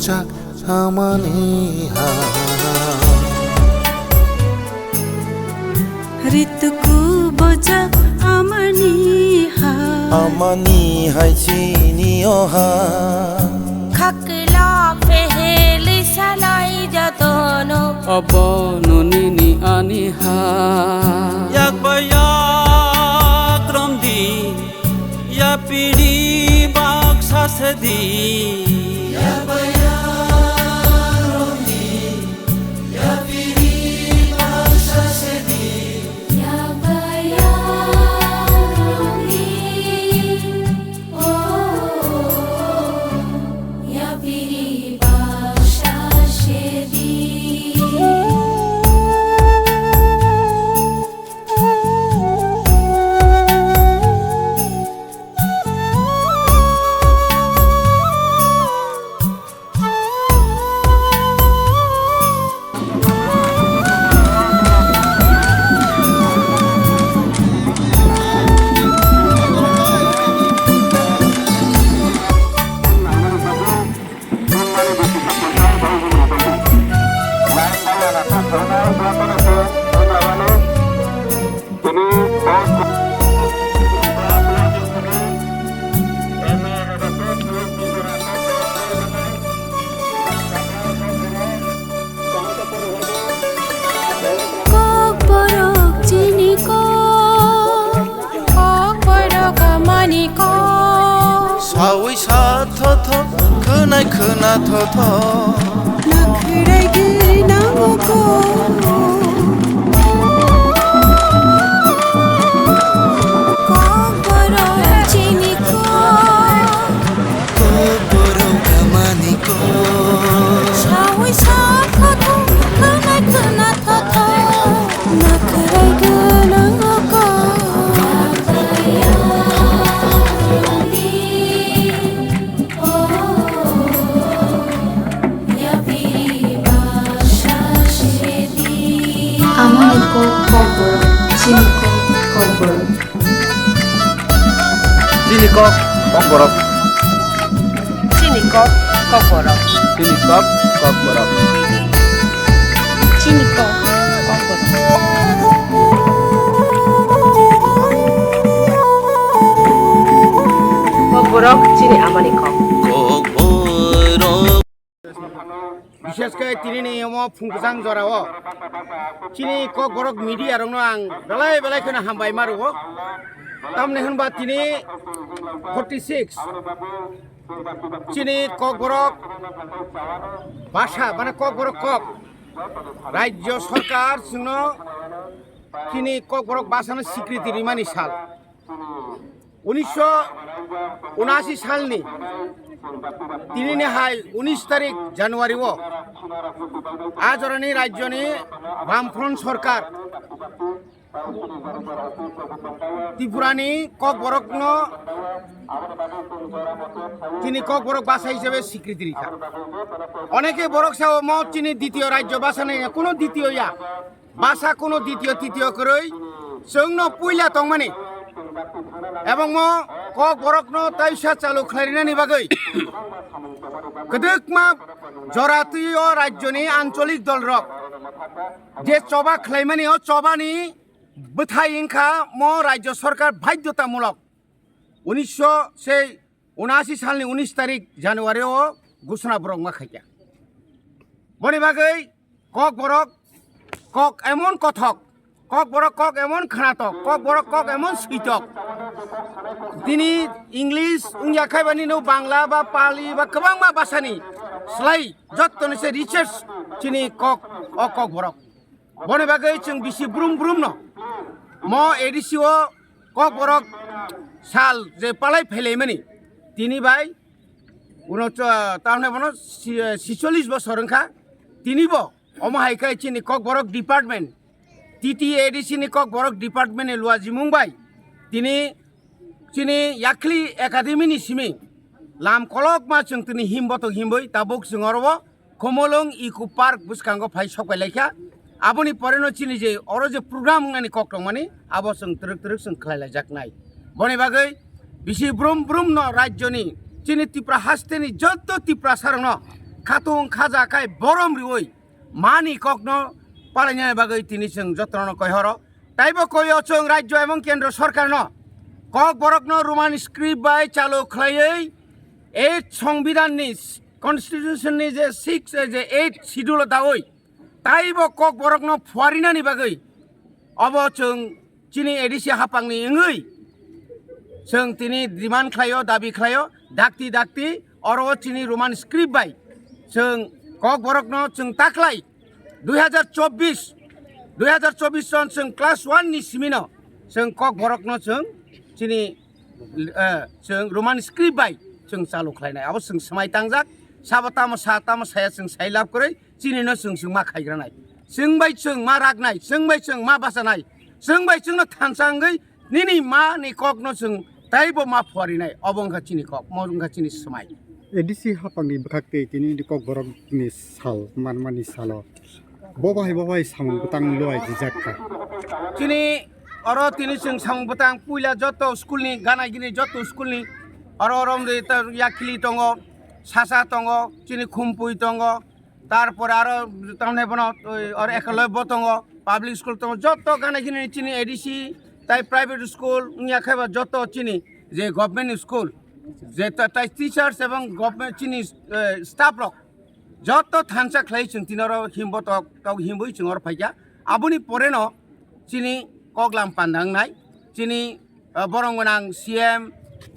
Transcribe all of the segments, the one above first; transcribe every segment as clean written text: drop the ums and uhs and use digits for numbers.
bojak amani ha ঋতুকু bojak amani ha hai chini oha khakla peheli salai jatono abononini aniha yak bayak romdi ya pidi baksa sedi yak bayak romdi ya pidi baksa sedi ya bayaroni oh ya piri basha shedi sawi sa tho tho khonai khona tho tho nakhrai giri namoko kokoro chini ko kokoro amani ko shawi sa khatho khana khana tho nakhrai giri namoko Amaniko kokboro, chiniko kokboro. Cinikok kokborok. Cinikok kokborok. Cinikok kokborok. Cinikok kokborok. kokborok chini amanikok. kokborok বিশেষ করে তিনি নিয়ম ফুংসাং জরাও চিনি cock বরক media রং আং বেলায় বেলায় কেন হামবাই মারো তামনে হনবা তিনি 46 চিনি কক বরক ভাষা মানে কক বরক কক রাজ্য সরকার শুন চিনি কক বরক ভাষার স্বীকৃতি রিমানি সাল 1979 সালনি তিনি নেহাই 19 তারিখ জানুয়ারি ও আজরনি রাজ্যনি বামফ্রন্ট সরকার ত্রিপুরানি কক বরক তিনি কক বরক ভাষা হিসেবে স্বীকৃতি রেখা অনেকে বরক সাও ম চিনি দ্বিতীয় রাজ্য ভাষা নেই কোনো দ্বিতীয় ইয়া ভাষা কোনো দ্বিতীয় তৃতীয় করই সৌন পইলা তংমানি এবং ম কক বরক তাইসা চালু খারিনানি বাগৈ গদকমা জরাতীয় রাজ্যনি আঞ্চলিক দল রক যে চবা খাইমানি ও চবানি বথাই ইংখা ম রাজ্য সরকার বাধ্যতামূলক 1979 সালনি 19 তারিখ জানুয়ারি ও ঘোষণা বরংমা খাইয়া বনি বাগৈ কক বরক কক এমন কথক কক বরক কক এমন খানাতক কক বরক কক এমন সুইতক তিনি ইংলিশ উংয়া খাইবানি নো বাংলা বা পালি বা গোबां मा भाषानि स्लाय जत्तनसे रिसार्च चिनि কক অ কক বরক বনে বাগৈ जों बिसि ब्रुम ब्रुम न म एडिसिओ কক বরক साल जे पालाय फैलायमानि তিনি ভাই তাহলে বনো 46 বছর ওনখা তিনিব অমহাইকাই চিনি কক বরক ডিপার্টমেন্ট টিটি এডিসিনি কক বরক ডিপার্টমেন্টে লুয়া জিমুংবাই তিনি চিনি ইয়াকলি একাডেমিনি সিমি লাম কলক মা जों তিনি হিমবত হিমবই তাবুক जों অরব কমলং ইকো পার্ক বুসকাঙ্গ ফাই সকাইলাইখা আবনি পরেনো চিনি যে অর যে প্রোগ্রাম নানি কক দं माने আবো जों तरक तरक जों খাইলা জাকনাই বনে বাগৈ বিসি ব্রুম ব্রুম ন রাজ্যনি চিনি ত্রিপুরা হাস্তেনি যত ত্রিপুরা সারং খাতুং খাজা খাই বরম রিওই মানি কখনো পালাইনাय বাগै তিনি जों যত্ন কয়হর তাইবো কইও जों রাজ্য এবং কেন্দ্র সরকার ন কক বরক ন রোমান স্ক্রিপ্ট বাই চালু খাইयै এই সংবিধাননি কনস্টিটিউশনनि जे 6 जे 8 শিডিউল দাওই তাইবো কক বরক ন फुवारिनानि बागै अब जों चिनि एडिसि हापांनि इंगै जों तिनि डिमान्ड खायो दाबि खायो दाक्ति दाक्ति अरो चिनि रोमान स्क्रिप्ट बाय जों কক बरक न जों ताख्लाय 2024 सन जों क्लास 1 नि सिमिनो जों কক बरक न जों चिनि जों रोमान स्क्रिप्ट बाय जों चालु खालायनाय अब जों समाय तांजाक साबता साया जों साइलाब करै चिनिनो जों मा खायग्रानाय जों बाय जों मा रागनाय जों बाय जों मा बासानाय जों बाय जों थानसांगै निनि मा नि কক न जों ताइबो मा फुवारिनाय अबंखा चिनि কক मजंखा चिनि समाय एडिसि हापांनि बागै तिनि কক बरकनि साल मानमानि साल बबाय सामु बतां लय जिजाक्का चिनि अरो तिनि जों सामु बतां पुइला जत स्कुलनि गानाय गिनि जत स्कुलनि अरो रम रे याखिलि दङ सासा दङ चिनि खुमपुइ दङ तारपर आरो तामने बन और एकलब्य दङ पाब्लिक स्कुल दङ जत गानाय गिनि चिनि एडिसि ताइ प्राइवेट स्कुल याखाबा जत चिनि जे गभर्नमेंट स्कुल जे ताइ टीचार्स एवं गभर्नमेंट चिनि स्टाफ रक जत थानसा खलाय जों तिनर हिमबो तक गाव हिमबै जोंर फाइया आबुनि परेन चिनि कगलाम पान्दांनाय चिनि बरंगनां सीएम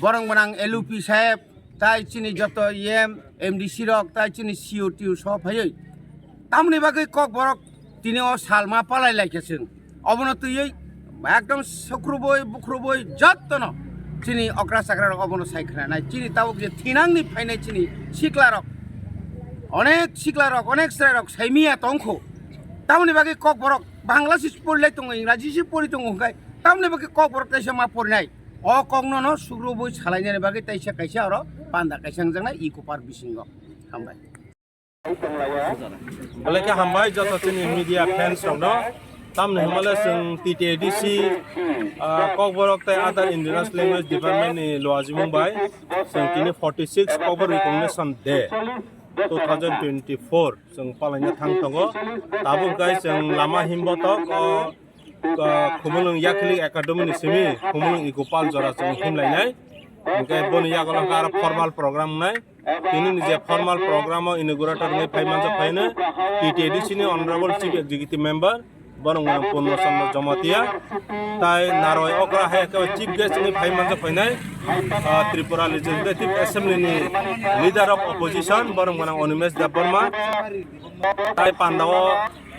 बरंगनां एलुपि साहेब ताइ चिनि जत एम एमडीसी रक ताइ चिनि सीओटी सब फायै तामनि बागै কক बरक तिनि अ सालमा पालाय लायकेसों अबनतयै एकदम सख्रुबै बुख्रुबै जत्तन चिनि अग्रा साग्रा अबन सायखनाय चिनि ताव जे थिनांनि फायनाय चिनि सिक्लारक अनेक सिक्लारक अनेक स्रायरक साइमिया तंखो तामनि बागै কক बरक बांलासिस पढिलाय दङ इंराजिसि पढि दङ होनखाय तामनि बागै কক बरक ताइसा मा पढिनाय अ कगनो न सुग्रुबै सालायनाय बागै ताइसा काइसा आरो पान्दा काइसांजोंनाय इको पार्क बिसिंग हामबाय बलेके हामबाय जत चिनि मीडिया फैंस दङ तामने हमले जों टीटीएडीसी কক बरक ताइ आदार इंडिजिनास लैंग्वेज डिपार्टमेंट नि लवाजिमुं बाय जों तिनि 46 কক बरक रिकगनिशन डे 2024 जों पालायनो थां दङ ताबुंखाय जों लामा हिमबतक खुमुलुं याखिलि एकाडेमी नि सिमि खुमुलुं इगोपाल जरा जों हिमलायनाय ओमफ्राय बनि यागलां आरो फर्माल प्रोग्राम नाय तिनि जे फर्माल प्रोग्राम इनॉग्रेटर नि फाइमानजा फायनो टीटीएडीसी नि ऑनरेबल चीफ एग्जीक्यूटिव मेंबर बरंगनां पूर्ण चंद्र जमातिया ताइ नारय अग्रा है चीफ गेस्ट नि फाइमानजा फायनाय त्रिपुरा लेजिस्लेटिव असेंबली नि लीडर ऑफ अपोजिशन बरंगनां अनिमेश देबबर्मा ताइ पांडाव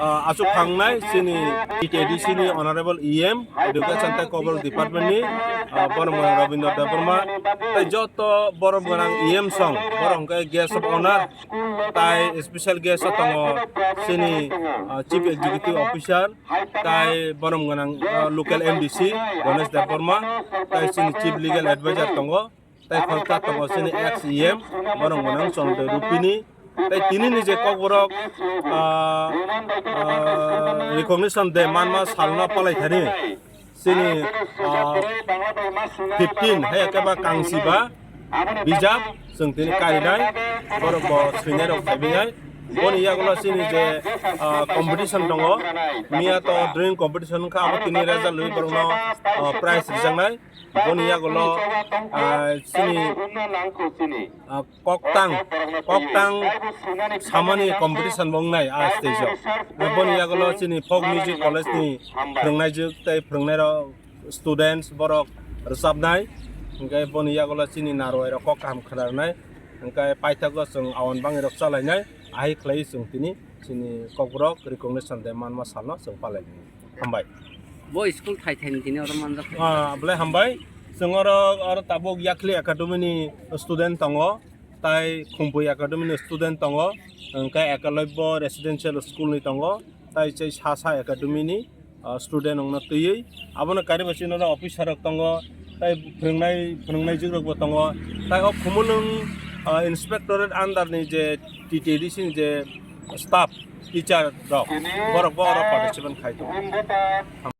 आसु खांनाय सिनि टीटीएडीसी नि ऑनरेबल ईएम एडुकेशन ताइ কক बरक डिपार्टमेंट नि बरंगनां रविंद्र देबबर्मा ताइ जत बरंगनां ईएम सं बरंगाय गेस्ट ऑफ ऑनर ताइ स्पेशल गेस्ट दङ सिनि चीफ एग्जीक्यूटिव ऑफिसर ताइ बरंगनां लोकल एमडीसी गणेश देबबर्मा ताइ सिनि चीफ लीगल एडवाइजर दङ ताइ खलता दङ सिनि एक्स ईएम बरंगनां चंद्र रुपिनी ताइ तिनि निजे কক बरक रिकगनिशन दे मानमा सालना पालायथानि सिनि 15 है एकेबा कांसिबा बिजाब जों तिनि कारिनाय बरक सैनाय रक थाबिनाय बनि यागला सिनि जे कम्पिटिशन दङ मिया तो ड्रइंग कम्पिटिशन का अब तिनि रेजाल्ट लुइ बरनो प्राइज रिजांनाय बनि यागला सिनि ककटां सामानि कम्पिटिशन बंनाय आ स्टेजआव बनि यागला सिनि फोक म्यूजिक कॉलेज नि फोरोंनाय जोग ताइ फोरोंनाय स्टूडेंट्स बरक रोजाबनाय ओमफ्राय बनि यागला सिनि नारय रक काम खालामनाय ओमफ्राय पाइथागो जों आवन बाङै रक चालायनाय आइ खलाय जों तिनि सिनि কক बरक रिकगनिशन दे मानमा सालना जों पालायनाय हामबाय बो स्कुल थाइथाइनि दिने अर मानजा बले हामबाय जों आरो ताबो याखिलि एकाडेमी नि स्टूडेंट दङ ताइ खुमपुइ एकाडेमी नि स्टूडेंट दङ ओमफ्राय एकलब्य रेसिडेंशियल स्कुल नि दङ ताइ चाहिँ सासा एकाडेमी नि स्टूडेंट नंना तयै आबनो कारिबासिनो अफिसार दङ ताइ फोरोंनाय जोगबो दङ ताइ खुमुलुं इंस्पेक्टरेट अंडर नि जे टीटीएडीसी नि जे स्टाफ टीचर रक बरक पार्टिसिपेंट खायदो